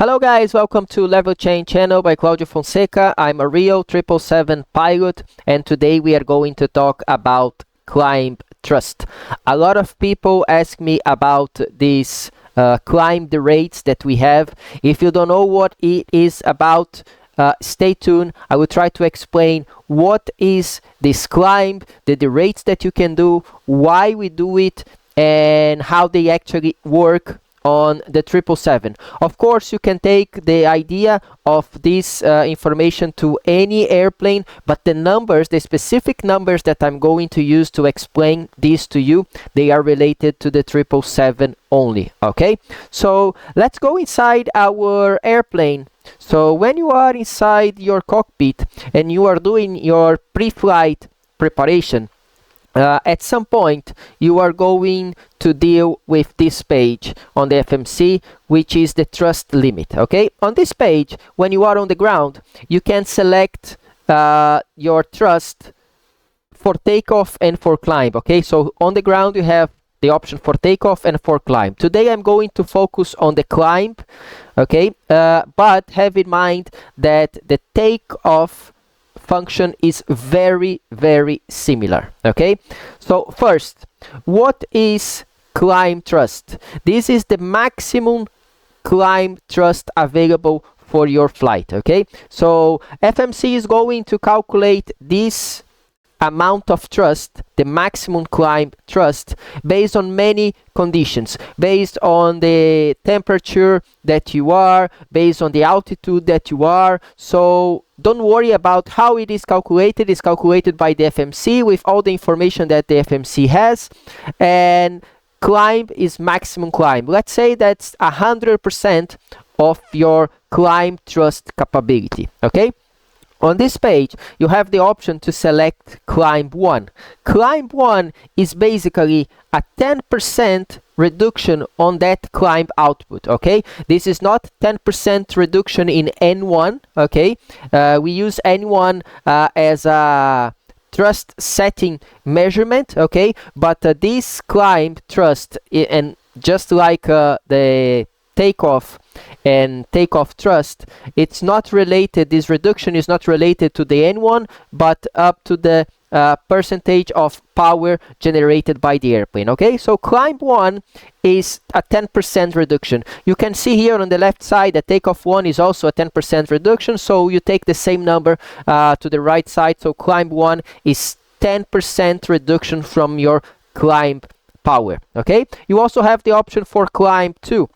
Hello guys, welcome to Level Change channel by Claudio Fonseca. I'm a real 777 pilot and today we are going to talk about climb thrust. A lot of people ask me about this climb the rates that we have. If you don't know what it is about, stay tuned. I will try to explain what is this climb, the rates that you can do, why we do it, and how they actually work on the 777. Of course, you can take the idea of this information to any airplane, but the numbers, the specific numbers that I'm going to use to explain this to you, they are related to the 777 only. Okay, so let's go inside our airplane. So when you are inside your cockpit and you are doing your pre-flight preparation, at some point you are going to deal with this page on the FMC, which is the thrust limit. Okay, on this page, when you are on the ground, you can select your thrust for takeoff and for climb. Okay, so on the ground you have the option for takeoff and for climb. Today I'm going to focus on the climb. Okay, but have in mind that the takeoff function is very similar. Okay, so first, what is climb thrust? This is the maximum climb thrust available for your flight. Okay, so FMC is going to calculate this amount of thrust, the maximum climb thrust, based on many conditions, based on the temperature that you are, based on the altitude that you are. So don't worry about how it is calculated. It's calculated by the FMC with all the information that the FMC has, and climb is maximum climb. Let's say that's 100% of your climb thrust capability. Okay, on this page you have the option to select climb 1. Climb 1 is basically a 10% reduction on that climb output. Okay, this is not 10% reduction in N1. Okay, we use N1 as a thrust setting measurement. Okay, but this climb thrust, and just like the takeoff and takeoff thrust, it's not related, this reduction is not related to the N1 but up to the percentage of power generated by the airplane. Okay, so climb 1 is a 10% reduction. You can see here on the left side that takeoff 1 is also a 10% reduction, so you take the same number to the right side. So climb 1 is 10% reduction from your climb power. Okay, you also have the option for climb 2.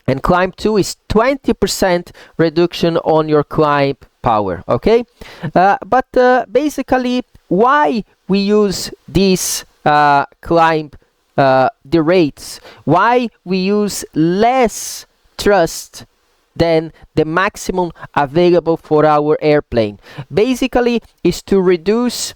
And climb 2 is 20% reduction on your climb power. Okay, but basically, why we use these climb the rates? Why we use less thrust than the maximum available for our airplane? Basically, is to reduce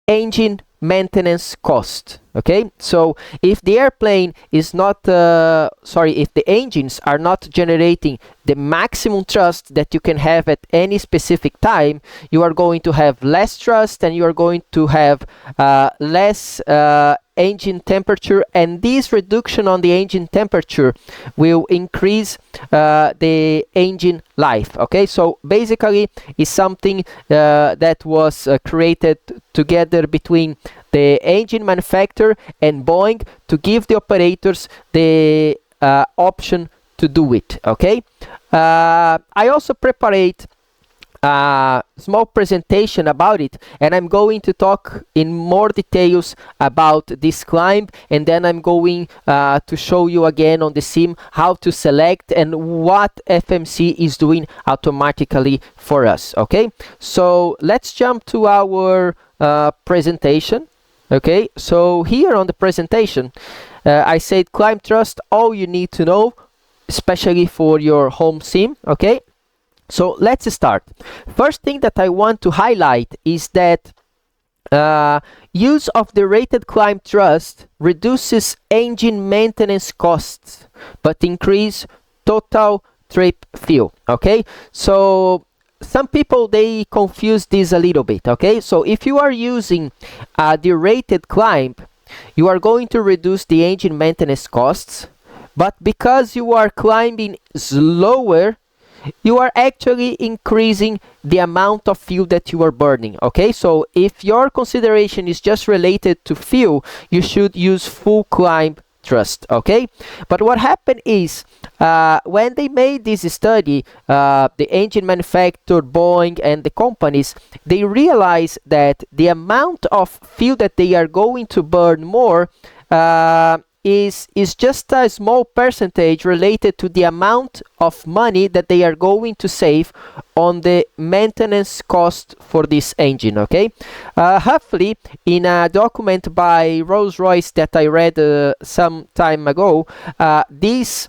engine maintenance cost. Okay, so if the airplane is not if the engines are not generating the maximum thrust that you can have at any specific time, you are going to have less thrust and you are going to have less engine temperature, and this reduction on the engine temperature will increase the engine life. Okay, so basically it's something that was created together between the engine manufacturer and Boeing to give the operators the option to do it. Okay, I also prepared a small presentation about it, and I'm going to talk in more details about this climb, and then I'm going to show you again on the sim how to select and what FMC is doing automatically for us. Okay, so let's jump to our presentation. Okay, so here on the presentation I said climb thrust, all you need to know, especially for your home sim. Okay, so let's start. First thing that I want to highlight is that use of the rated climb thrust reduces engine maintenance costs but increase total trip fuel. Okay, so some people, they confuse this a little bit. Okay, so if you are using the rated climb, you are going to reduce the engine maintenance costs, but because you are climbing slower, you are actually increasing the amount of fuel that you are burning. Okay, so if your consideration is just related to fuel, you should use full climb thrust. Okay, but what happened is when they made this study, the engine manufacturer, Boeing, and the companies, they realized that the amount of fuel that they are going to burn more is just a small percentage related to the amount of money that they are going to save on the maintenance cost for this engine. Okay, hopefully in a document by Rolls-Royce that I read some time ago, this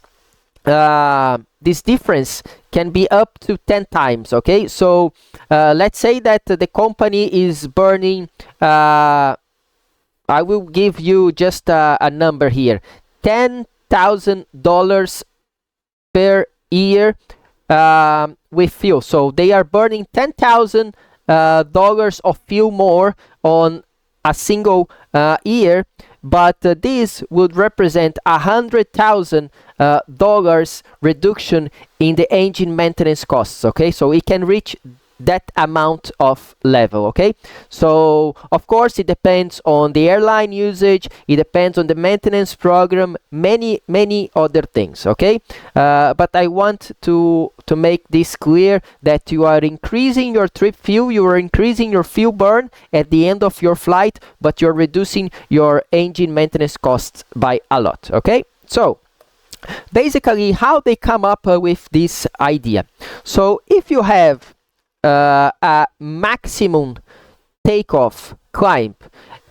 difference can be up to 10 times. Okay, so let's say that the company is burning, I will give you just a number here, $10,000 per year with fuel. So they are burning $10,000 of fuel more on a single year, but this would represent $100,000 reduction in the engine maintenance costs. Okay, so it can reach that amount of level. Okay, so of course it depends on the airline usage, it depends on the maintenance program, many other things. Okay, but I want to make this clear that you are increasing your trip fuel, you are increasing your fuel burn at the end of your flight, but you're reducing your engine maintenance costs by a lot. Okay, so basically how they come up with this idea. So if you have a maximum takeoff climb,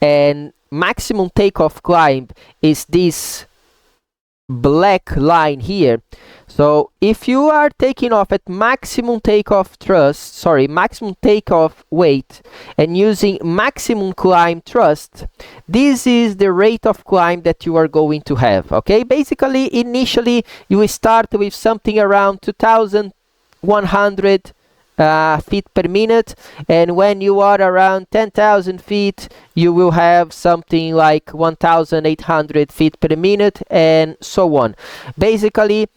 and maximum takeoff climb is this black line here. So if you are taking off at maximum takeoff maximum takeoff weight and using maximum climb thrust, this is the rate of climb that you are going to have. Okay, basically initially you will start with something around 2,100 feet per minute, and when you are around 10,000 feet you will have something like 1,800 feet per minute, and so on. Basically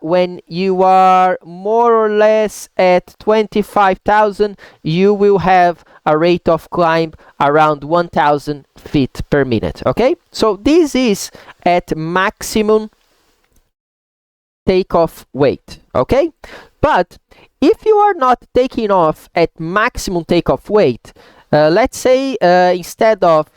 when you are more or less at 25,000 you will have a rate of climb around 1,000 feet per minute. Okay, so this is at maximum takeoff weight. Okay, but if you are not taking off at maximum takeoff weight, let's say instead of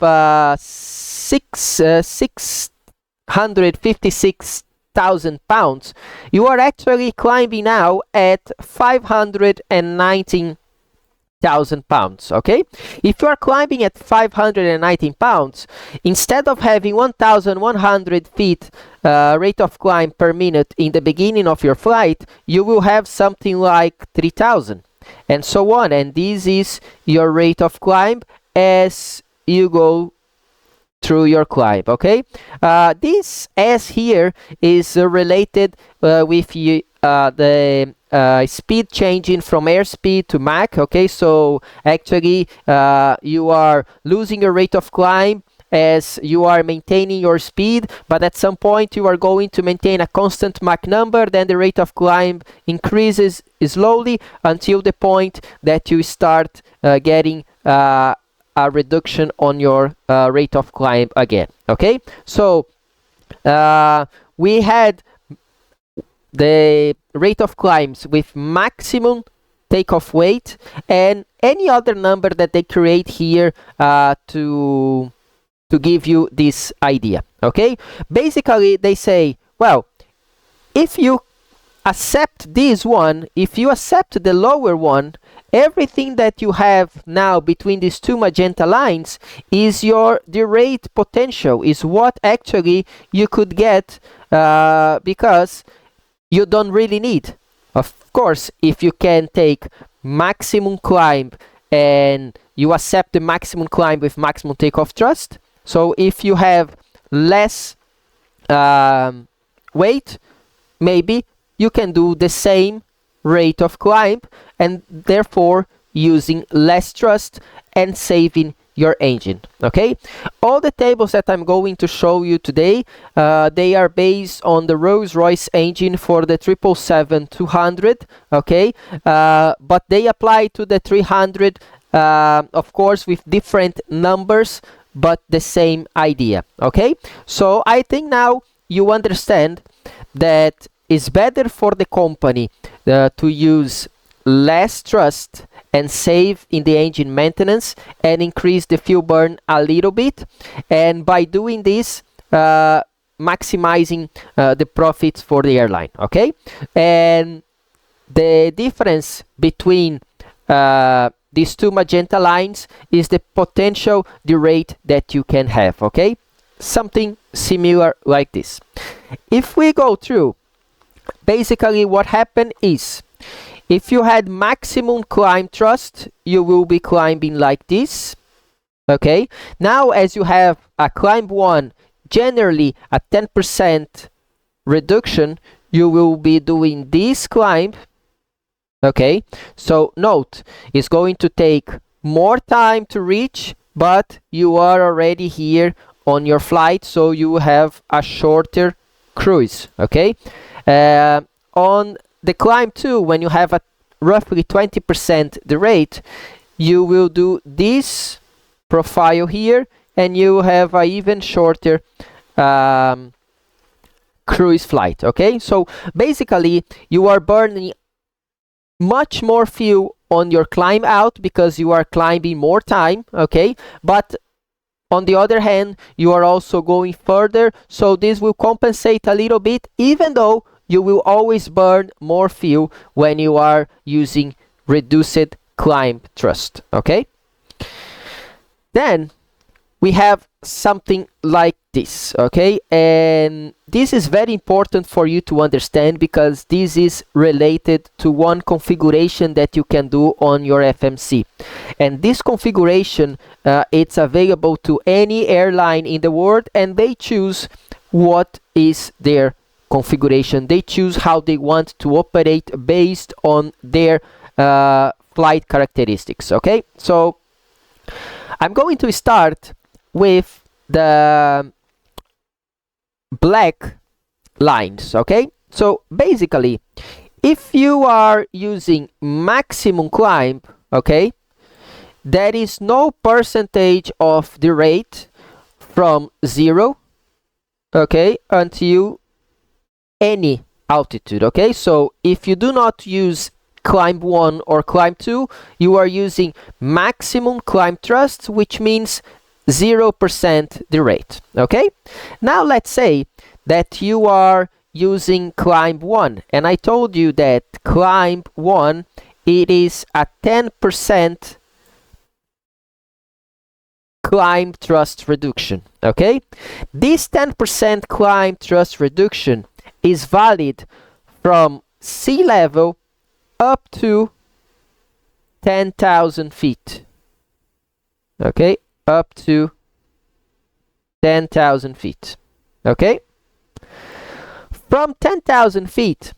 656,000 pounds, you are actually climbing now at 519,000 pounds. Okay, if you are climbing at 519 pounds, instead of having 1,100 feet rate of climb per minute in the beginning of your flight, you will have something like 3,000, and so on, and this is your rate of climb as you go through your climb. Okay, this S here is related with the speed changing from airspeed to Mach. Okay, so actually you are losing your rate of climb as you are maintaining your speed, but at some point you are going to maintain a constant Mach number, then the rate of climb increases slowly until the point that you start getting a reduction on your rate of climb again. Okay, so we had the rate of climbs with maximum takeoff weight and any other number that they create here to give you this idea. Okay, basically they say, well, if you accept this one, if you accept the lower one, everything that you have now between these two magenta lines is your derate potential, is what actually you could get because you don't really need. Of course, if you can take maximum climb and you accept the maximum climb with maximum takeoff thrust, so if you have less weight, maybe you can do the same rate of climb and therefore using less thrust and saving your engine. Okay, all the tables that I'm going to show you today, they are based on the Rolls-Royce engine for the 777-200. Okay, but they apply to the 300, of course, with different numbers, but the same idea. Okay, so I think now you understand that it's better for the company to use less thrust and save in the engine maintenance and increase the fuel burn a little bit, and by doing this maximizing the profits for the airline. Okay, and the difference between these two magenta lines is the potential derate that you can have. Okay, something similar like this. If we go through, basically what happened is, if you had maximum climb thrust, you will be climbing like this. Okay, now as you have a climb 1, generally a 10% reduction, you will be doing this climb. Okay, so note, it's going to take more time to reach, but you are already here on your flight, so you have a shorter cruise. Okay, on the climb 2, when you have a roughly 20% the rate, you will do this profile here, and you have a even shorter cruise flight. Okay, so basically you are burning much more fuel on your climb out because you are climbing more time. Okay, but on the other hand, you are also going further, so this will compensate a little bit, even though you will always burn more fuel when you are using reduced climb thrust. Okay, then we have something like this. Okay, and this is very important for you to understand because this is related to one configuration that you can do on your FMC, and this configuration it's available to any airline in the world, and they choose what is their configuration. They choose how they want to operate based on their flight characteristics. Okay, so I'm going to start with the black lines. Okay, so basically if you are using maximum climb, okay, there is no percentage of the rate from 0, okay, until any altitude. Okay, so if you do not use climb 1 or climb 2, you are using maximum climb thrust, which means 0% the rate. Okay, now let's say that you are using climb 1, and I told you that climb 1, it is a 10% climb thrust reduction. Okay, this 10% climb thrust reduction is valid from sea level up to 10,000 feet. Okay, up to 10,000 feet. Okay, from 10,000 feet,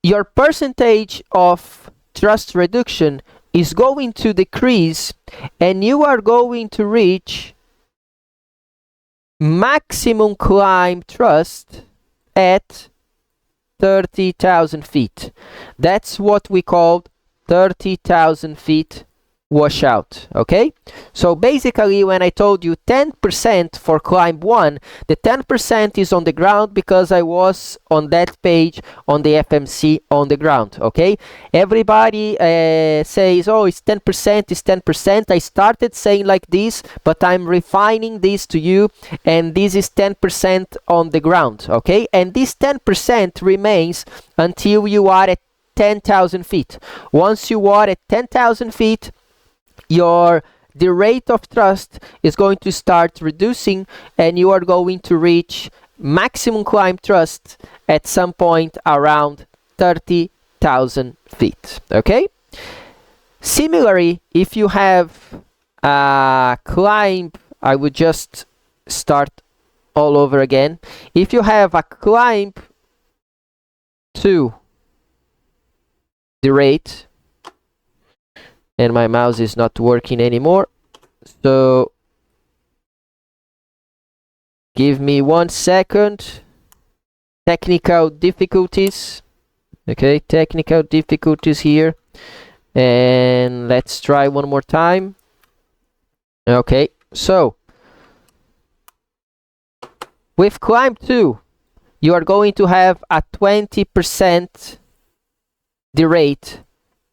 your percentage of thrust reduction is going to decrease, and you are going to reach maximum climb thrust at 30,000 feet. That's what we call 30,000 feet washout. Okay, so basically when I told you 10% for climb 1, the 10% is on the ground because I was on that page on the FMC on the ground. Okay, everybody says, oh, it's 10%, it's 10%. I started saying like this, but I'm refining this to you, and this is 10% on the ground. Okay, and this 10% remains until you are at 10,000 feet. Once you are at 10,000 feet, the rate of thrust is going to start reducing, and you are going to reach maximum climb thrust at some point around 30,000 feet. Okay, similarly, if you have a climb, I would just start all over again. If you have a climb to the rate, and my mouse is not working anymore. So give me 1 second. Technical difficulties. Okay, technical difficulties here. And let's try one more time. Okay, so with climb 2, you are going to have a 20% derate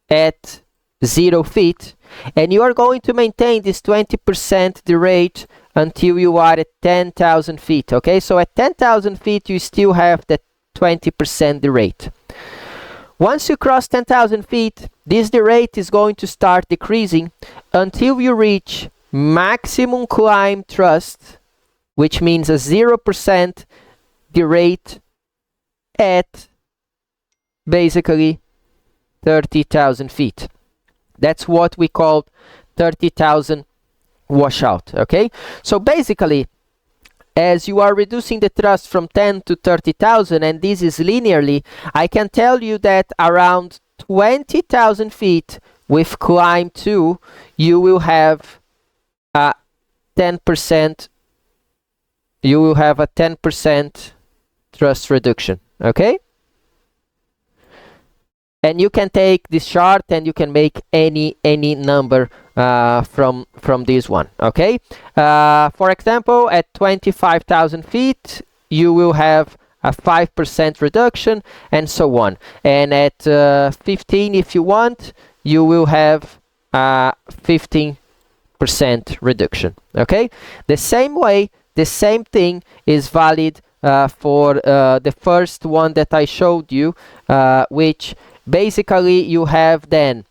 at 0 feet, and you are going to maintain this 20% derate until you are at 10,000 feet. Okay, so at 10,000 feet you still have the 20% derate. Once you cross 10,000 feet, this derate is going to start decreasing until you reach maximum climb thrust, which means a 0% derate at basically 30,000 feet. That's what we call 30,000 washout. Okay, so basically, as you are reducing the thrust from 10 to 30,000, and this is linearly, I can tell you that around 20,000 feet with climb 2, you will have a 10%. You will have a 10% thrust reduction. Okay. And you can take this chart and you can make any number from this one. Okay. For example, at 25,000 feet, you will have a 5% reduction, and so on. And at 15, if you want, you will have a 15% reduction. Okay. The same way, the same thing is valid for the first one that I showed you, which basically you have then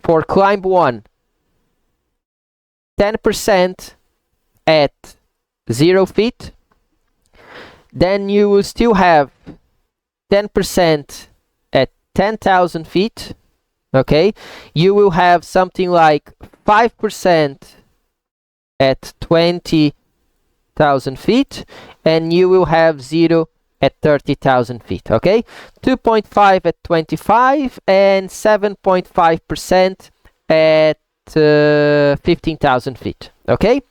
for climb 1, 10% at 0 feet. Then you will still have 10% at 10,000 feet. Okay, you will have something like 5% at 20,000 feet, and you will have 0 at 30,000 feet. Okay, 2.5 at 25 and 7.5% at 15,000 feet. Okay,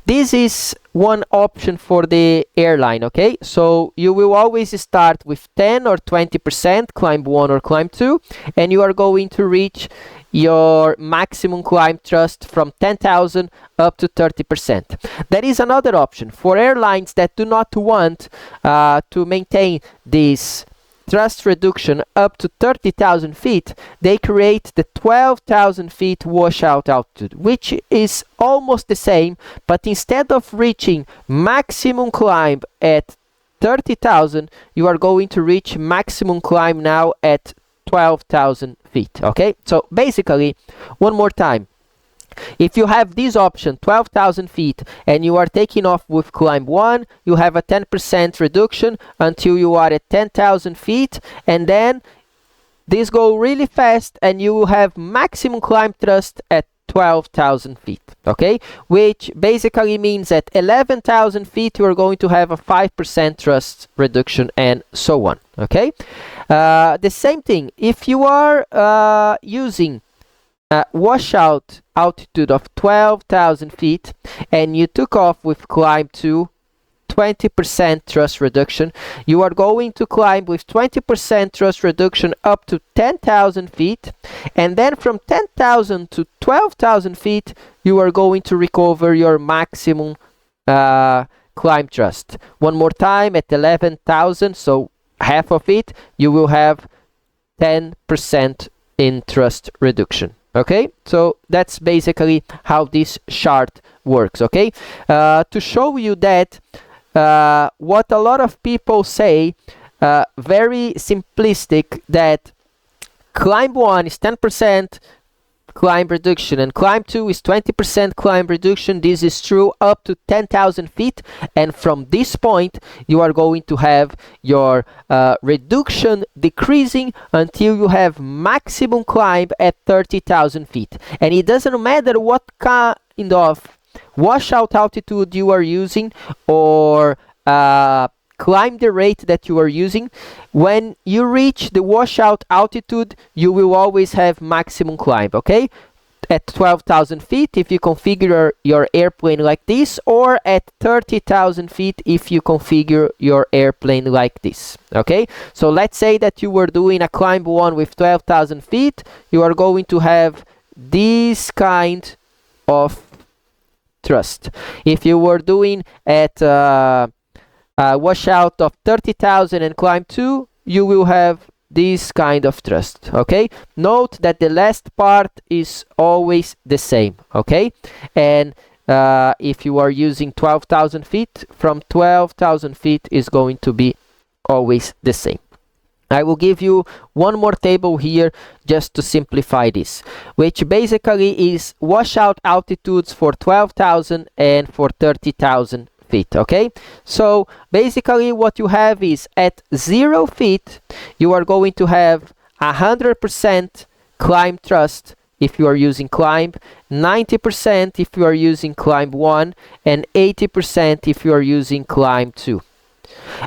this is one option for the airline. Okay, so you will always start with 10 or 20% climb 1 or climb 2, and you are going to reach your maximum climb thrust from 10,000 up to 30%. There is another option for airlines that do not want to maintain this thrust reduction up to 30,000 feet. They create the 12,000 feet washout altitude, which is almost the same, but instead of reaching maximum climb at 30,000, you are going to reach maximum climb now at 12,000 feet. Okay, so basically, one more time, if you have this option 12,000 feet and you are taking off with climb 1, you have a 10% reduction until you are at 10,000 feet, and then this go really fast and you will have maximum climb thrust at 12,000 feet. Okay, which basically means at 11,000 feet you are going to have a 5% thrust reduction, and so on. Okay, the same thing if you are using washout altitude of 12,000 feet and you took off with climb 2, 20% thrust reduction, you are going to climb with 20% thrust reduction up to 10,000 feet, and then from 10,000 to 12,000 feet you are going to recover your maximum climb thrust. One more time at 11,000, so half of it, you will have 10% in thrust reduction. Okay, so that's basically how this chart works. Okay, to show you that what a lot of people say, very simplistic, that climb 1 is 10% climb reduction and climb 2 is 20% climb reduction. This is true up to 10,000 feet, and from this point you are going to have your reduction decreasing until you have maximum climb at 30,000 feet. And it doesn't matter what kind of washout altitude you are using or climb the rate that you are using. When you reach the washout altitude, you will always have maximum climb. Okay, at 12,000 feet if you configure your airplane like this, or at 30,000 feet if you configure your airplane like this. Okay, so let's say that you were doing a climb 1 with 12,000 feet. You are going to have this kind of thrust. If you were doing at washout of 30,000 and climb 2, you will have this kind of thrust. Okay, note that the last part is always the same. Okay, and if you are using 12,000 feet, from 12,000 feet is going to be always the same. I will give you one more table here just to simplify this, which basically is washout altitudes for 12,000 and for 30,000 feet. Okay, so basically what you have is at 0 feet you are going to have 100% climb thrust if you are using climb, 90% if you are using climb 1, and 80% if you are using climb 2.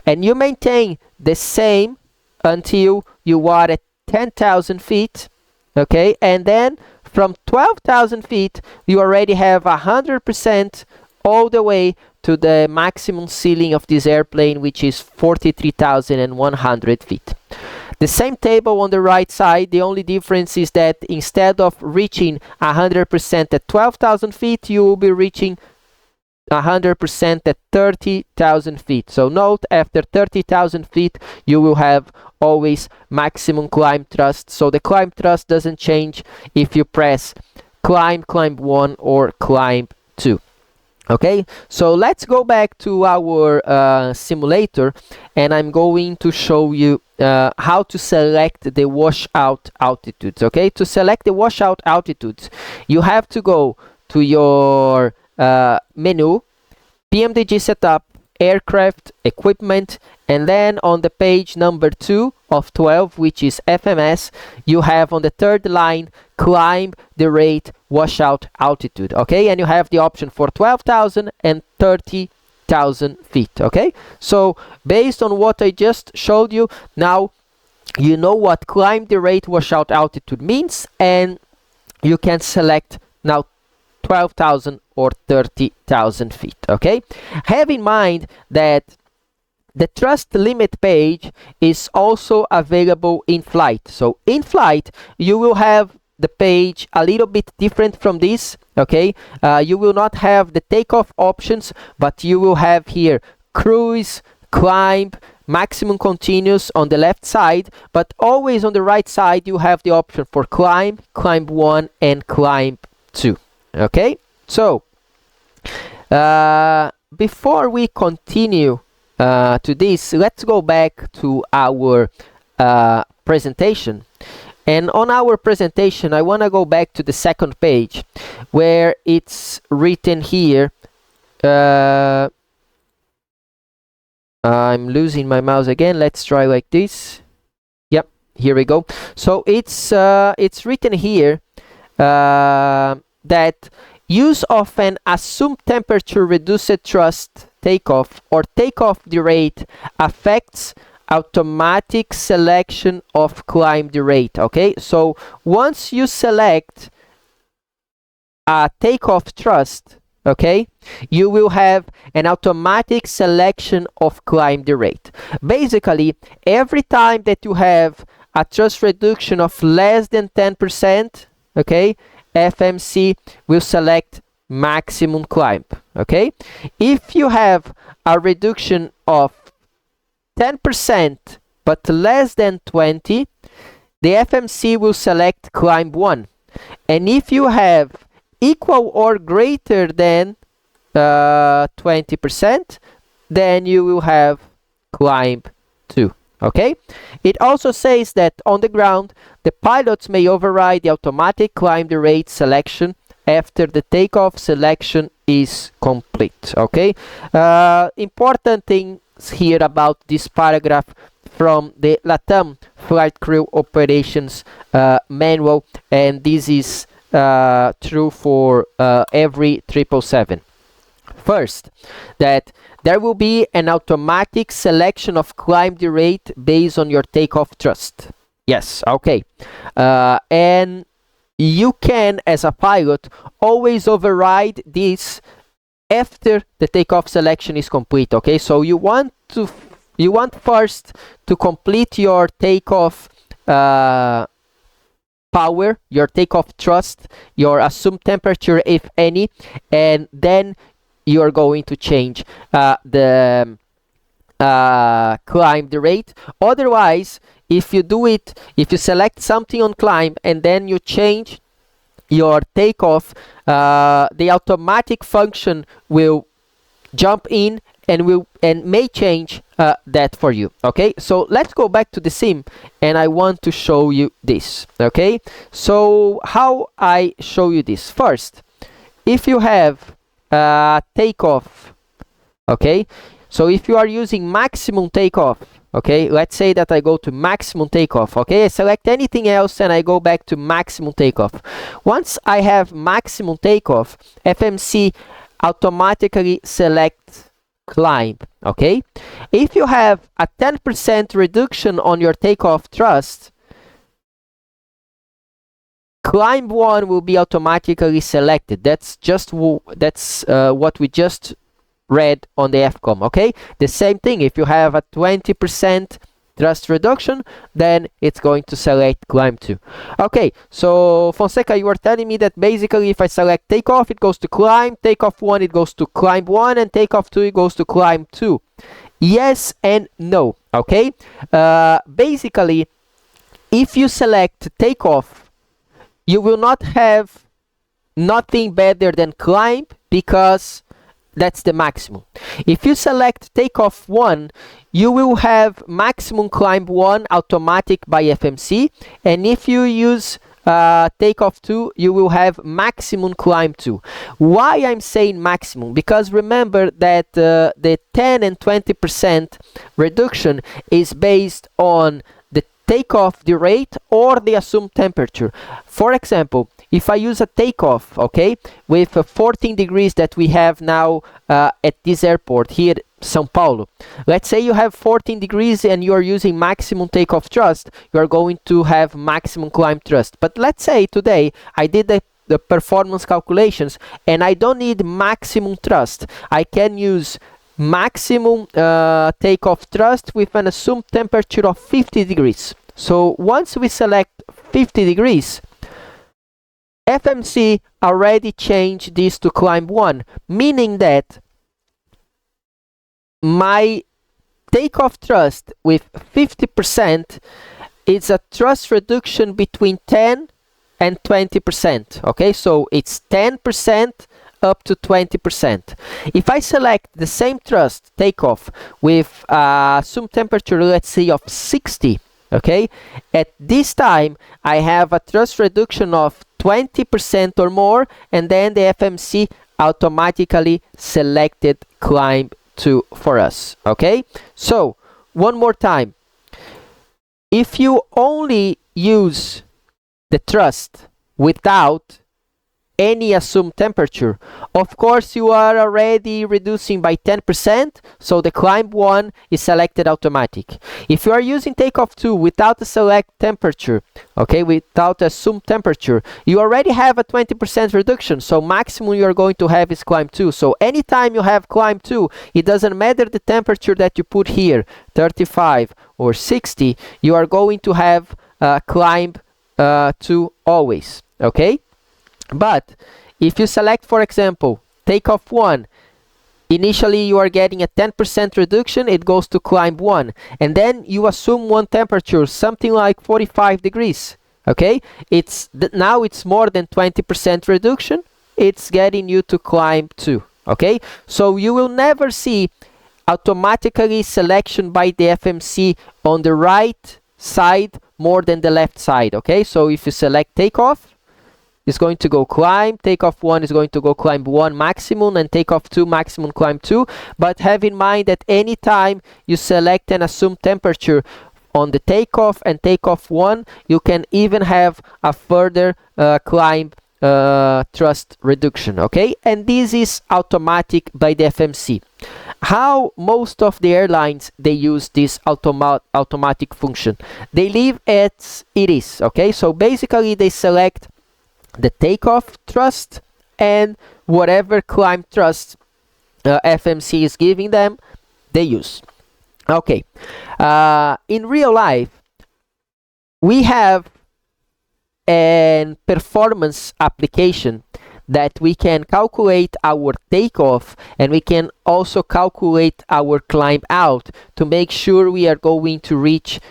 And you maintain the same until you are at 10,000 feet. Okay, and then from 12,000 feet you already have 100% all the way to the maximum ceiling of this airplane, which is 43,100 feet. The same table on the right side, the only difference is that instead of reaching 100% at 12,000 feet, you will be reaching 100% at 30,000 feet. So note, after 30,000 feet, you will have always maximum climb thrust. So the climb thrust doesn't change if you press climb 1 or climb 2. Okay, so let's go back to our simulator, and I'm going to show you how to select the washout altitudes. Okay, to select the washout altitudes, you have to go to your menu, PMDG setup, aircraft, equipment, and then on the page number 2 of 12, which is FMS, you have on the third line, climb the rate washout altitude. Okay, and you have the option for 12,000 and 30,000 feet. Okay, so based on what I just showed you, now you know what climb the rate washout altitude means, and you can select now 12,000 or 30,000 feet. Okay, have in mind that the thrust limit page is also available in flight. So in flight you will have the page a little bit different from this. Okay, you will not have the takeoff options, but you will have here cruise, climb, maximum continuous on the left side, but always on the right side you have the option for climb, climb 1, and climb 2. Okay, so before we continue to this, let's go back to our presentation. And on our presentation, I want to go back to the second page where it's written here. I'm losing my mouse again. Let's try like this. Yep, here we go. So it's written here that use of an assumed temperature reduced thrust takeoff or takeoff the rate affects automatic selection of climb the rate. Okay, so once you select a takeoff thrust, okay, you will have an automatic selection of climb the rate. Basically, every time that you have a thrust reduction of less than 10%, okay, FMC will select maximum climb. Okay, if you have a reduction of 10% but less than 20, the FMC will select climb 1. And if you have equal or greater than 20%, then you will have climb 2. Okay, it also says that on the ground the pilots may override the automatic climb the rate selection after the takeoff selection is complete. Okay, important things here about this paragraph from the LATAM Flight Crew Operations Manual, and this is true for every 777. First, that there will be an automatic selection of climb the rate based on your takeoff thrust. Yes, okay. And you can, as a pilot, always override this after the takeoff selection is complete. Okay, so you want first to complete your takeoff power, your takeoff thrust, your assumed temperature, if any, and then you are going to change the climb the rate. Otherwise, if you select something on climb and then you change your takeoff, the automatic function will jump in and may change that for you. Okay, so let's go back to the sim, and I want to show you this. Okay, so how I show you this? First, if you have takeoff, okay, so if you are using maximum takeoff, okay, let's say that I go to maximum takeoff. Okay, I select anything else and I go back to maximum takeoff. Once I have maximum takeoff, FMC automatically selects climb. Okay, if you have a 10% reduction on your takeoff thrust, climb 1 will be automatically selected. That's what we just read on the FCOM. Okay, the same thing. If you have a 20% thrust reduction, then it's going to select climb 2. Okay, so Fonseca, you were telling me that basically if I select takeoff, it goes to climb, takeoff 1, it goes to climb 1, and takeoff 2, it goes to climb 2. Yes and no. Okay, basically, if you select takeoff, you will not have nothing better than climb, because that's the maximum. If you select takeoff 1, you will have maximum climb 1 automatic by FMC, and if you use takeoff 2, you will have maximum climb 2. Why I'm saying maximum? Because remember that the 10 and 20% reduction is based on the takeoff the rate or the assumed temperature. For example, if I use a takeoff, okay, with 14 degrees that we have now at this airport here, São Paulo. Let's say you have 14 degrees and you are using maximum takeoff thrust, you are going to have maximum climb thrust. But let's say today I did the performance calculations and I don't need maximum thrust. I can use maximum takeoff thrust with an assumed temperature of 50 degrees. So once we select 50 degrees, FMC already changed this to climb 1, meaning that my takeoff thrust with 50% is a thrust reduction between 10 and 20%. Okay, so it's 10% up to 20%. If I select the same thrust takeoff with assumed temperature, let's say of 60, okay, at this time I have a thrust reduction of 20% or more, and then the FMC automatically selected climb 2 for us. Okay, so one more time, if you only use the thrust without any assumed temperature, of course you are already reducing by 10%, so the climb 1 is selected automatic. If you are using takeoff 2 without the select temperature, okay, without assumed temperature, you already have a 20% reduction, so maximum you are going to have is climb 2. So anytime you have climb 2, it doesn't matter the temperature that you put here, 35 or 60, you are going to have climb 2 always. Okay, but if you select, for example, takeoff 1, initially you are getting a 10% reduction, it goes to climb 1, and then you assume one temperature, something like 45 degrees. Okay, now it's more than 20% reduction, it's getting you to climb 2. Okay, so you will never see automatically selection by the FMC on the right side more than the left side. Okay, so if you select takeoff, is going to go climb, takeoff 1 is going to go climb 1 maximum, and takeoff 2 maximum climb 2. But have in mind that anytime you select an assumed temperature on the takeoff and takeoff 1, you can even have a further climb thrust reduction. Okay, and this is automatic by the FMC. How most of the airlines they use this automatic function? They leave as it is. Okay, so basically they select the takeoff thrust and whatever climb thrust FMC is giving them, they use. Okay, in real life, we have an performance application that we can calculate our takeoff, and we can also calculate our climb out to make sure we are going to reach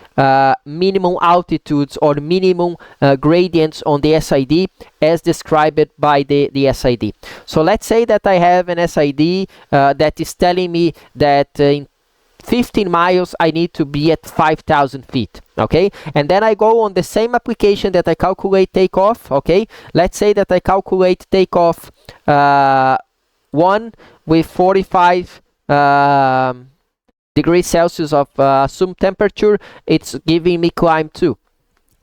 minimum altitudes or minimum gradients on the SID as described by the SID. So let's say that I have an SID that is telling me that in 15 miles I need to be at 5,000 feet, okay? And then I go on the same application that I calculate takeoff, okay? Let's say that I calculate takeoff 1 with 45 degrees Celsius of assumed temperature. It's giving me climb 2.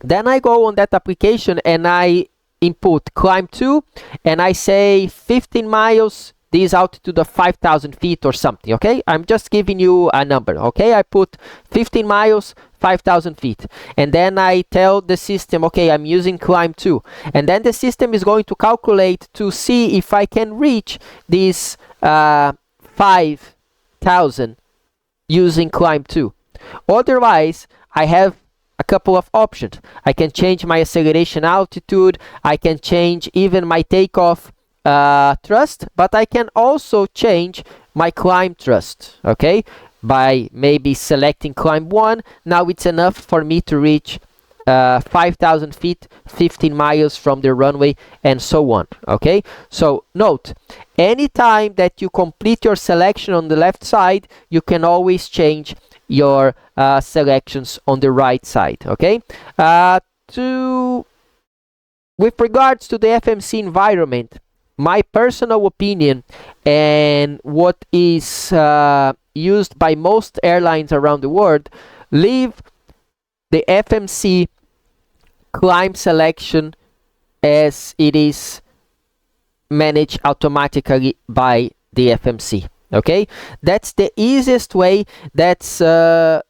Then I go on that application and I input climb 2 and I say 15 miles, this altitude of 5,000 feet or something, okay? I'm just giving you a number, okay? I put 15 miles, 5,000 feet. And then I tell the system, okay, I'm using climb 2. And then the system is going to calculate to see if I can reach this 5,000 using climb 2. Otherwise, I have a couple of options. I can change my acceleration altitude. I can change even my takeoff thrust, but I can also change my climb thrust, okay, by maybe selecting climb 1. Now it's enough for me to reach 5,000 feet, 15 miles from the runway, and so on, okay? So note, anytime that you complete your selection on the left side, you can always change your selections on the right side, okay? With regards to the FMC environment, my personal opinion and what is used by most airlines around the world, leave the FMC climb selection as it is managed automatically by the FMC. Okay, that's the easiest way. That's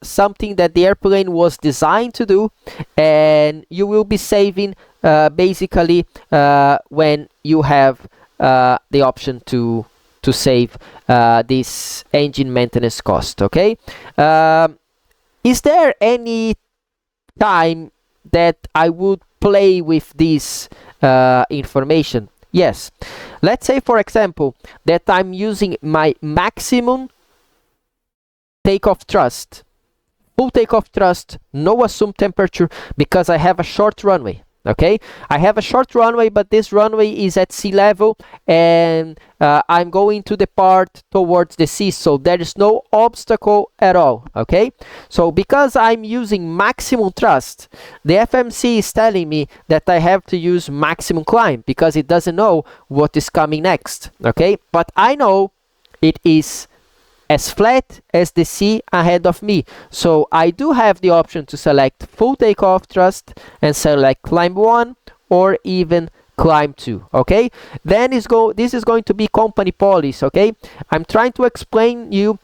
something that the airplane was designed to do, and you will be saving basically when you have the option to save this engine maintenance cost. Okay, is there any time that I would play with this information? Yes. Let's say, for example, that I'm using my maximum takeoff thrust, full takeoff thrust, no assumed temperature, because I have a short runway. Okay, I have a short runway, but this runway is at sea level, and I'm going to depart towards the sea, so there is no obstacle at all. Okay, so because I'm using maximum thrust, the FMC is telling me that I have to use maximum climb because it doesn't know what is coming next. Okay, but I know it is as flat as the sea ahead of me, so I do have the option to select full takeoff thrust and select climb 1 or even climb 2. Okay, then this is going to be company policy. Okay, I'm trying to explain you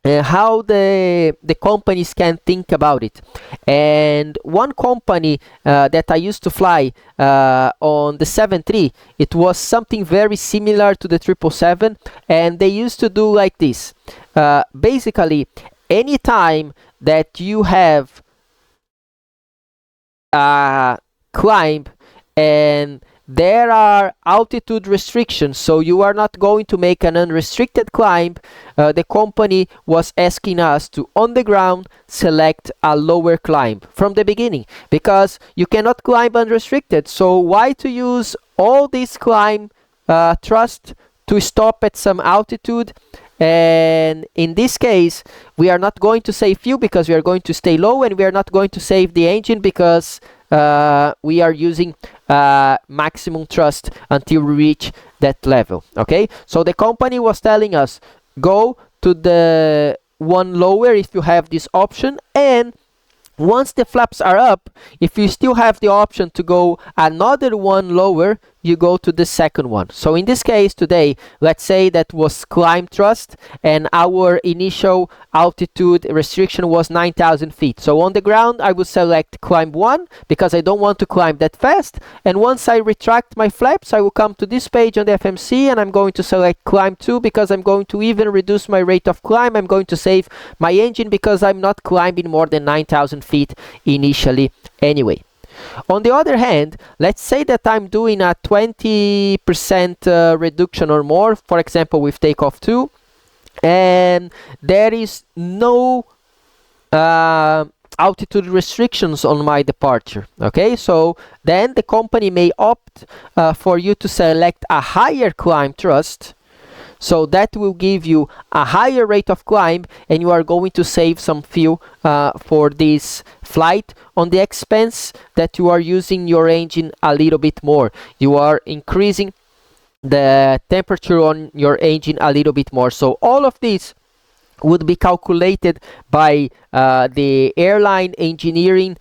how the companies can think about it. And one company that I used to fly on the 73, it was something very similar to the 777, and they used to do like this. Basically, anytime that you have climb and there are altitude restrictions, so you are not going to make an unrestricted climb, the company was asking us to, on the ground, select a lower climb from the beginning, because you cannot climb unrestricted. So why to use all this climb thrust to stop at some altitude? And in this case, we are not going to save fuel because we are going to stay low, and we are not going to save the engine because we are using maximum thrust until we reach that level. Okay, so the company was telling us, go to the one lower if you have this option, and once the flaps are up, if you still have the option to go another one lower you go to the second one. So in this case today, let's say that was climb thrust, and our initial altitude restriction was 9,000 feet. So on the ground I will select climb 1 because I don't want to climb that fast, and once I retract my flaps I will come to this page on the FMC and I'm going to select climb 2 because I'm going to even reduce my rate of climb. I'm going to save my engine because I'm not climbing more than 9,000 feet initially anyway. On the other hand, let's say that I'm doing a 20% reduction or more, for example with takeoff 2, and there is no altitude restrictions on my departure. Okay, so then the company may opt for you to select a higher climb thrust. So that will give you a higher rate of climb, and you are going to save some fuel for this flight on the expense that you are using your engine a little bit more. You are increasing the temperature on your engine a little bit more. So all of this would be calculated by the airline engineering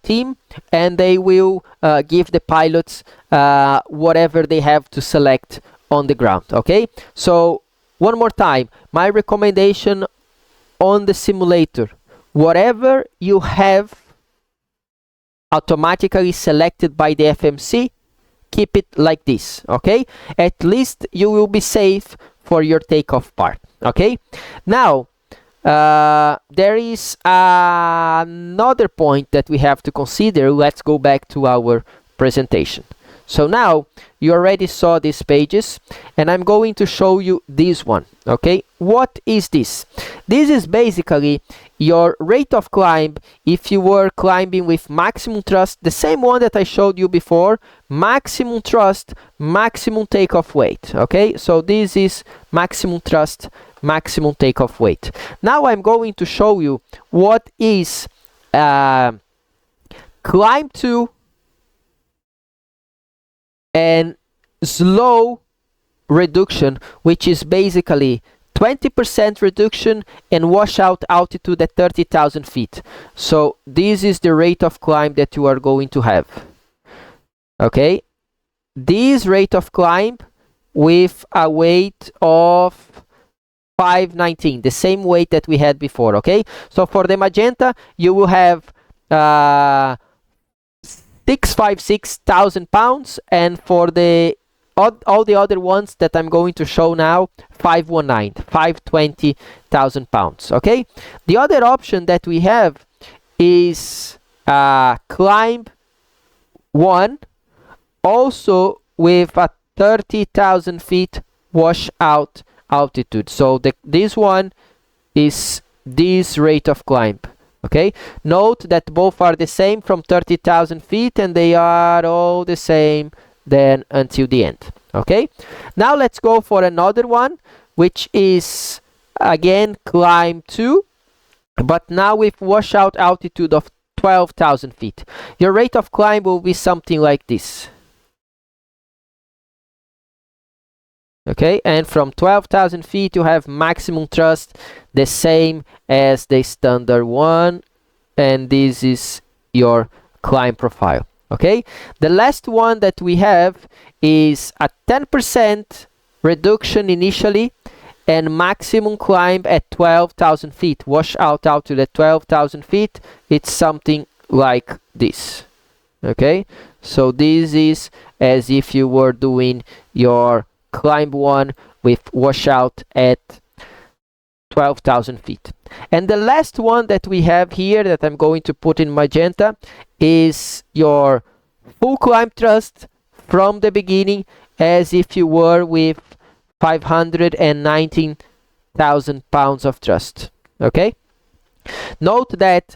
team, and they will give the pilots whatever they have to select on the ground. Okay, so one more time, my recommendation on the simulator, whatever you have automatically selected by the FMC, keep it like this. Okay, at least you will be safe for your takeoff part. Okay, now there is another point that we have to consider. Let's go back to our presentation. So now you already saw these pages, and I'm going to show you this one. Okay, what is this? This is basically your rate of climb if you were climbing with maximum thrust, the same one that I showed you before, maximum thrust, maximum takeoff weight. Okay, so this is maximum thrust, maximum takeoff weight. Now I'm going to show you what is climb 2 and slow reduction, which is basically 20% reduction and washout altitude at 30,000 feet. So this is the rate of climb that you are going to have. Okay, this rate of climb with a weight of 519, the same weight that we had before. Okay, so for the magenta you will have 656,000 pounds, and for the all the other ones that I'm going to show now, 520,000 pounds. Okay, the other option that we have is climb 1, also with a 30,000 feet washout altitude. So this one is this rate of climb. Okay, note that both are the same from 30,000 feet, and they are all the same then until the end. Okay, now let's go for another one, which is again climb 2, but now with washout altitude of 12,000 feet. Your rate of climb will be something like this. Okay, and from 12,000 feet you have maximum thrust, the same as the standard one, and this is your climb profile. Okay, the last one that we have is a 10% reduction initially and maximum climb at 12,000 feet. Washout altitude at 12,000 feet, it's something like this. Okay, so this is as if you were doing your climb 1 with washout at 12,000 feet. And the last one that we have here that I'm going to put in magenta is your full climb thrust from the beginning, as if you were with 519,000 pounds of thrust. Okay, note that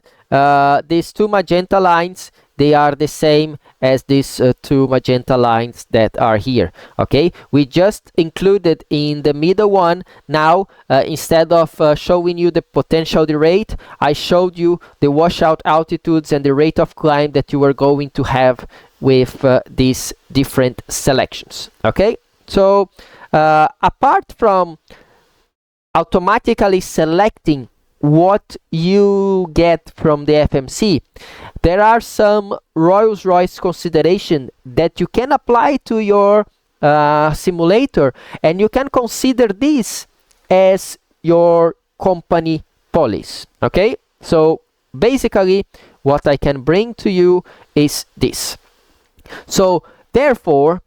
these two magenta lines, they are the same as these two magenta lines that are here. Okay, we just included in the middle one now, instead of showing you the potential rate, I showed you the washout altitudes and the rate of climb that you are going to have with these different selections. Okay, so apart from automatically selecting what you get from the FMC, there are some Rolls-Royce consideration that you can apply to your simulator, and you can consider this as your company policy. Okay, so basically what I can bring to you is this. So therefore,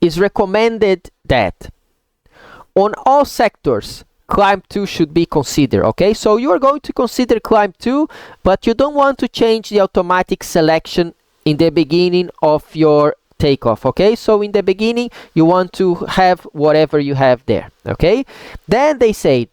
it's recommended that on all sectors climb 2 should be considered. Okay, so you are going to consider climb 2, but you don't want to change the automatic selection in the beginning of your takeoff. Okay, so in the beginning you want to have whatever you have there. Okay, then they say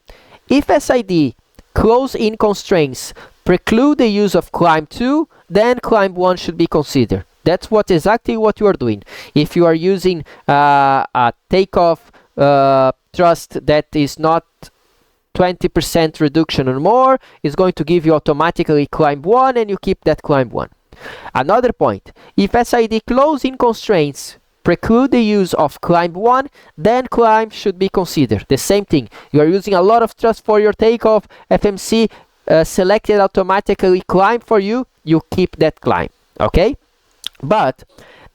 if SID close-in constraints preclude the use of climb 2, then climb 1 should be considered. That's exactly what you are doing. If you are using a takeoff thrust that is not 20% reduction or more, is going to give you automatically climb 1, and you keep that climb 1. Another point, if SID close-in constraints preclude the use of climb 1, then climb should be considered. The same thing, you are using a lot of thrust for your takeoff, FMC selected automatically climb for you, you keep that climb. Okay, but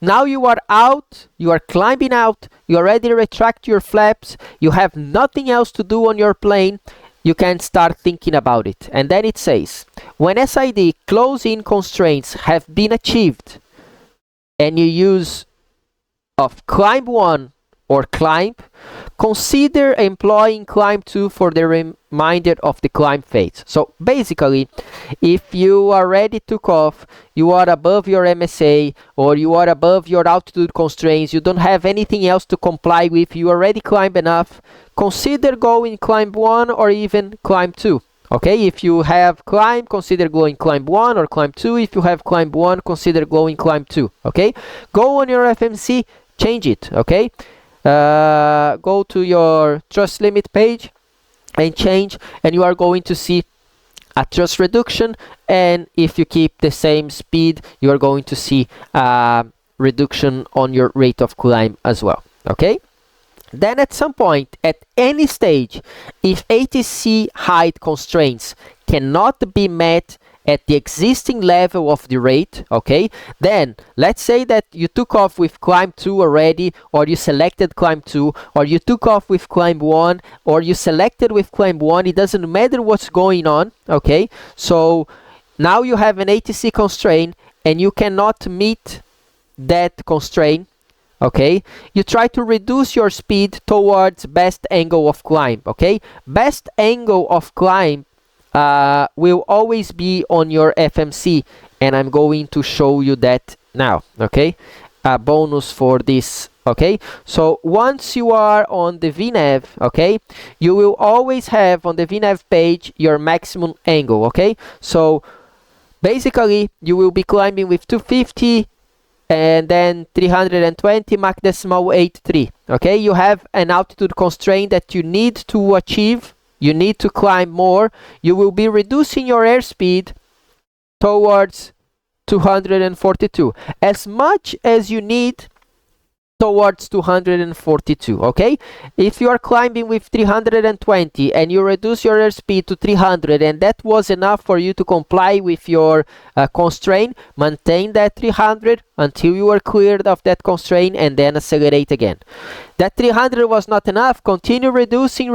now you are out, you are climbing out, you already retract your flaps, you have nothing else to do on your plane, you can start thinking about it. And then it says, when SID close-in constraints have been achieved and you use of climb 1 or climb, consider employing climb 2 for the remainder of the climb phase. So basically, if you already took off, you are above your MSA, or you are above your altitude constraints, you don't have anything else to comply with, you already climbed enough, consider going climb 1 or even climb 2. Okay, if you have climb, consider going climb 1 or climb 2. If you have climb 1, consider going climb 2. Okay, go on your FMC, change it. Okay, go to your thrust limit page and change, and you are going to see a thrust reduction, and if you keep the same speed, you are going to see a reduction on your rate of climb as well. Okay, then at some point, at any stage, if ATC height constraints cannot be met at the existing level of the rate, okay, then let's say that you took off with climb 2 already, or you selected climb 2, or you took off with climb 1, or you selected with climb 1, it doesn't matter what's going on. Okay, so now you have an ATC constraint and you cannot meet that constraint. Okay, you try to reduce your speed towards best angle of climb. Okay, best angle of climb will always be on your FMC, and I'm going to show you that now. Okay, a bonus for this. Okay, so once you are on the VNAV, okay, you will always have on the VNAV page your maximum angle. Okay, so basically you will be climbing with 250 and then 320 Mach decimal 83. Okay, you have an altitude constraint that you need to achieve. You need to climb more. You will be reducing your airspeed towards 242, as much as you need towards 242. Okay, if you are climbing with 320 and you reduce your airspeed to 300, and that was enough for you to comply with your constraint, maintain that 300 until you are cleared of that constraint, and then accelerate again. That 300 was not enough, continue reducing,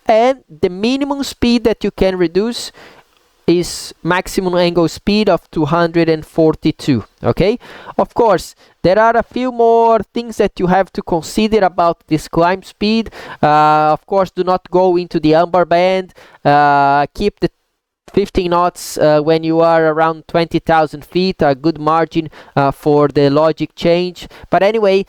and the minimum speed that you can reduce is maximum angle speed of 242. Okay, of course there are a few more things that you have to consider about this climb speed. Of course, do not go into the amber band, keep the 15 knots when you are around 20,000 feet, a good margin for the logic change. But anyway,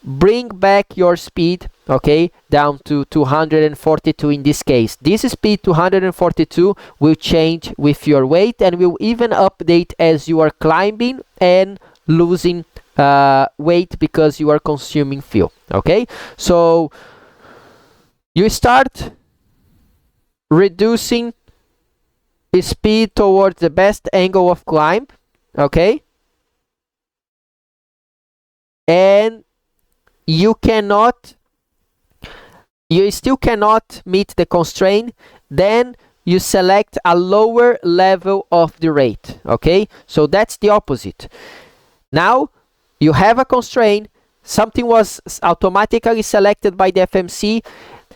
bring back your speed, okay, down to 242 in this case. This speed 242 will change with your weight, and will even update as you are climbing and losing weight because you are consuming fuel. Okay, so you start reducing speed towards the best angle of climb. Okay, and you still cannot meet the constraint, then you select a lower level of the rate, okay? So that's the opposite. Now you have a constraint, something was automatically selected by the FMC.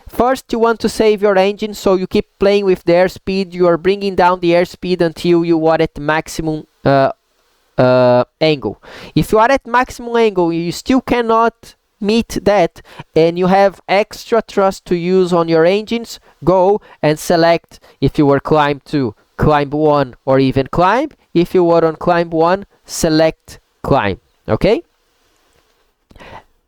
First, you want to save your engine, so you keep playing with the airspeed. You are bringing down the airspeed until you are at maximum angle. If you are at maximum angle, you still cannot meet that, and you have extra thrust to use on your engines, go and select if you were climb 2, climb 1, or even climb. If you were on climb 1, select climb. Okay?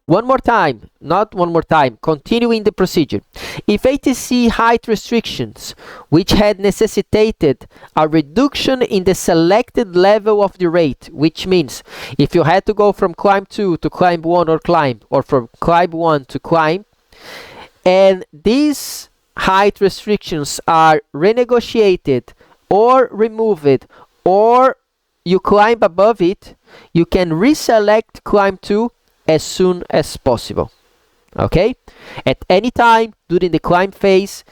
One more time, not one more time, continuing the procedure. If ATC height restrictions, which had necessitated a reduction in the selected level of the rate, which means if you had to go from climb 2 to climb 1 or climb, or from climb 1 to climb, and these height restrictions are renegotiated or removed, or you climb above it, you can reselect climb 2 as soon as possible. Okay? At any time during the climb phase,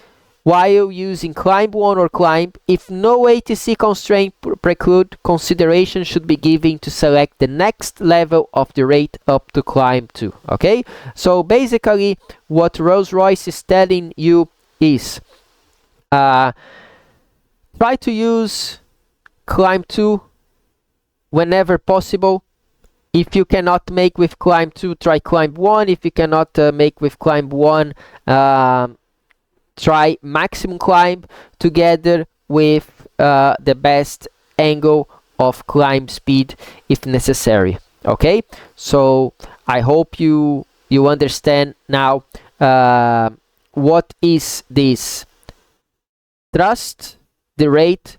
while using climb 1 or climb, if no ATC constraint preclude, consideration should be given to select the next level of the rate up to climb 2. Okay? So basically what Rolls-Royce is telling you is try to use climb 2 whenever possible. If you cannot make with climb 2, try climb 1. If you cannot make with climb 1, try maximum climb together with the best angle of climb speed if necessary. Okay, so I hope you understand now what is this thrust, the rate,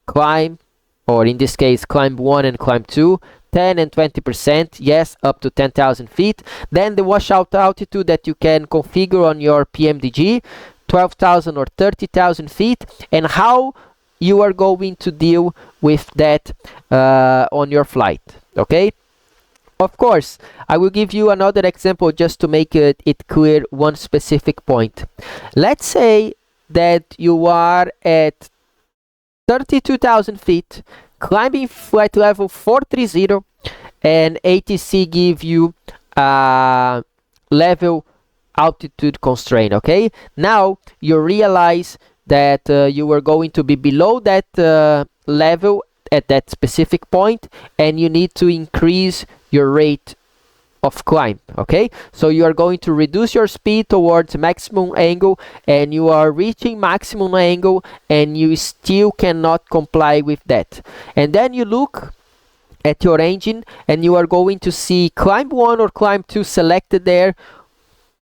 climb, or in this case climb 1 and climb 2, 10 and 20%, yes, up to 10,000 feet. Then the washout altitude that you can configure on your PMDG, 12,000 or 30,000 feet, and how you are going to deal with that on your flight. Okay? Of course, I will give you another example just to make it clear one specific point. Let's say that you are at 32,000 feet, climbing flight level 430, and ATC give you a level altitude constraint. Okay, now you realize that you are going to be below that level at that specific point, and you need to increase your rate of climb. Okay, so you are going to reduce your speed towards maximum angle, and you are reaching maximum angle and you still cannot comply with that. And then you look at your engine and you are going to see climb 1 or climb 2 selected there,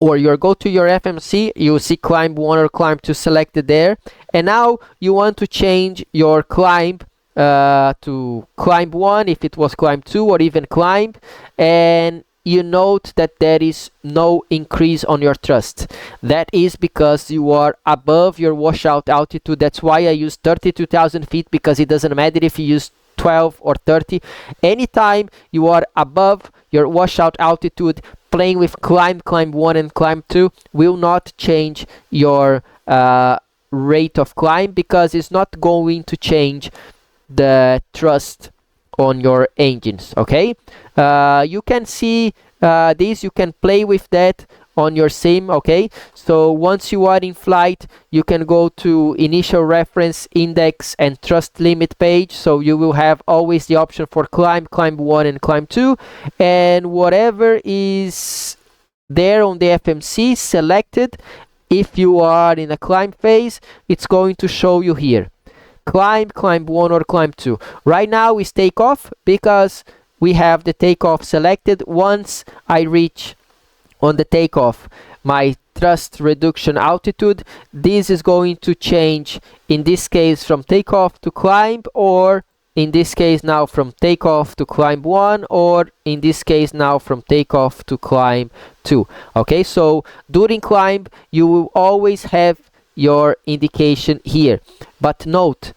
or you go to your FMC, you see climb 1 or climb 2 selected there, and now you want to change your climb to climb 1 if it was climb 2, or even climb, and you note that there is no increase on your thrust. That is because you are above your washout altitude. That's why I use 32,000 feet, because it doesn't matter if you use 12 or 30. Anytime you are above your washout altitude, playing with climb 1 and climb 2 will not change your rate of climb, because it's not going to change the thrust on your engines. Okay, you can see this, you can play with that on your sim. Okay, so once you are in flight, you can go to initial reference index and thrust limit page, so you will have always the option for climb 1 and climb 2, and whatever is there on the FMC selected, if you are in a climb phase, it's going to show you here climb 1 or climb 2. Right now is takeoff, because we have the takeoff selected. Once I reach on the takeoff my thrust reduction altitude, this is going to change, in this case from takeoff to climb, or in this case now from takeoff to climb 1, or in this case now from takeoff to climb 2. Okay, so during climb you will always have your indication here, but note,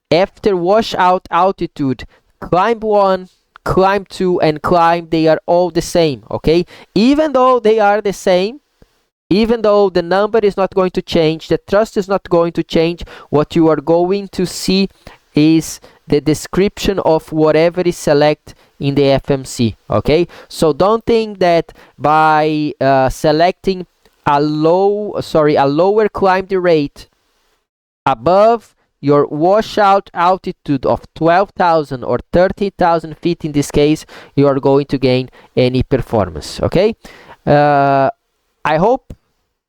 after washout altitude, climb 1, climb 2 and climb, they are all the same. Okay, even though they are the same, Even though the number is not going to change, the thrust is not going to change, what you are going to see is the description of whatever is selected in the FMC. Okay, so don't think that by selecting a lower climb rate above your washout altitude of 12,000 or 30,000 feet in this case, you are going to gain any performance. Okay, I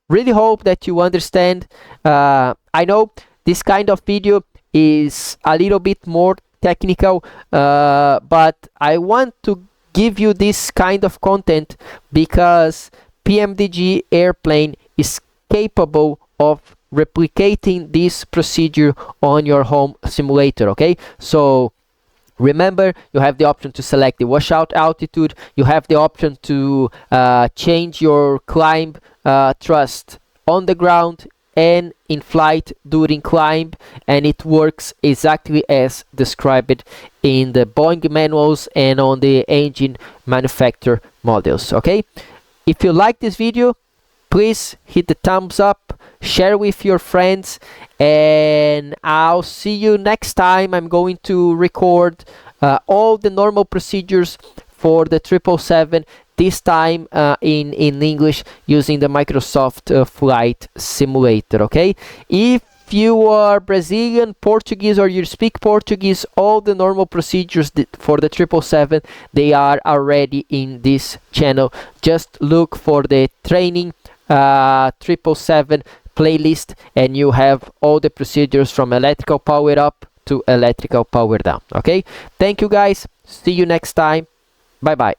really hope that you understand. I know this kind of video is a little bit more technical, but I want to give you this kind of content because PMDG airplane is capable of replicating this procedure on your home simulator. Okay, so remember, you have the option to select the washout altitude, you have the option to change your climb thrust on the ground and in flight during climb, and it works exactly as described in the Boeing manuals and on the engine manufacturer models. Okay, if you like this video, please hit the thumbs up, share with your friends, and I'll see you next time. I'm going to record all the normal procedures for the 777, this time in English using the Microsoft Flight Simulator. Okay, if you are Brazilian, Portuguese, or you speak Portuguese, all the normal procedures for the 777, they are already in this channel. Just look for the training 777 playlist and you have all the procedures from electrical power up to electrical power down. Okay, thank you guys, see you next time, bye bye.